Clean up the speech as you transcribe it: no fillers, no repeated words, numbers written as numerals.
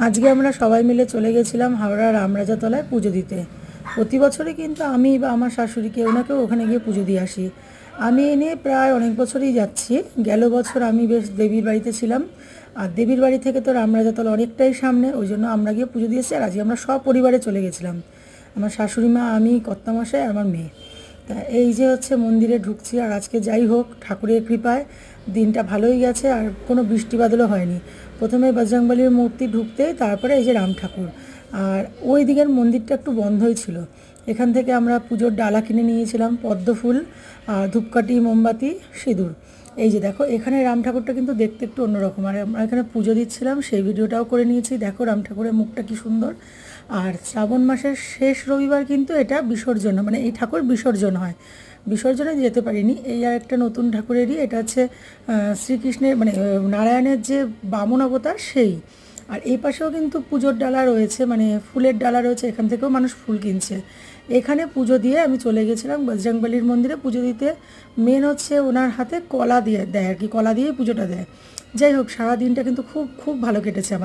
আজকে আমরা সবাই মিলে চলে গেছিলাম হাওড়া রামরাজাতলায় পুজো দিতে। প্রতি বছরই কিন্তু আমি বা আমার শাশুড়ি কেউ না কেউ ওখানে গিয়ে পুজো দিয়ে আসি। আমি এ নিয়ে প্রায় অনেক বছরই যাচ্ছি। গেল বছর আমি বেশ দেবীর বাড়িতে ছিলাম, আর দেবীর বাড়ি থেকে তো রামরাজাতলা অনেকটাই সামনে, ওই জন্য আমরা গিয়ে পুজো দিয়েছি। আর আজকে আমরা সপরিবারে চলে গেছিলাম, আমার শাশুড়ি মা, আমি, কর্তামশাই আর আমার মেয়ে। তা এই যে হচ্ছে মন্দিরে ঢুকছি। আর আজকে যাই হোক, ঠাকুরের কৃপায় দিনটা ভালোই গেছে, আর কোনো বৃষ্টি বাদলও হয়নি। প্রথমে বজরংবলীর মূর্তি ঢুকতে, তারপরে এই যে রাম ঠাকুর। আর ওই দিকের মন্দিরটা একটু বন্ধই ছিল। এখান থেকে আমরা পুজোর ডালা কিনে নিয়েছিলাম, পদ্ম ফুল আর ধূপকাঠি, মোমবাতি, সিঁদুর। এই যে দেখো, এখানে রাম ঠাকুরটা কিন্তু দেখতে একটু অন্যরকম। আর আমরা এখানে পুজো দিচ্ছিলাম, সেই ভিডিওটাও করে নিয়েছি। দেখো রাম ঠাকুরের মুখটা কি সুন্দর। আর শ্রাবণ মাসের শেষ রবিবার কিন্তু এটা বিসর্জন, মানে এই ঠাকুর বিসর্জন হয়। বিসর্জনে যেতে পারিনি। এই আর একটা নতুন ঠাকুরেরই, এটা হচ্ছে শ্রীকৃষ্ণের, মানে নারায়ণের যে বামন অবতার সেই। আর এই পাশেও কিন্তু পুজোর ডালা রয়েছে, মানে ফুলের ডালা রয়েছে, এখান থেকেও মানুষ ফুল কিনছে। এখানে পুজো দিয়ে আমি চলে গেছিলাম বজরংবলীর মন্দিরে পুজো দিতে। মেন হচ্ছে ওনার হাতে কলা দিয়ে দেয় আর কি, কলা দিয়েই পুজোটা দেয়। যাই হোক, সারা দিনটা কিন্তু খুব খুব ভালো কেটেছে আমার।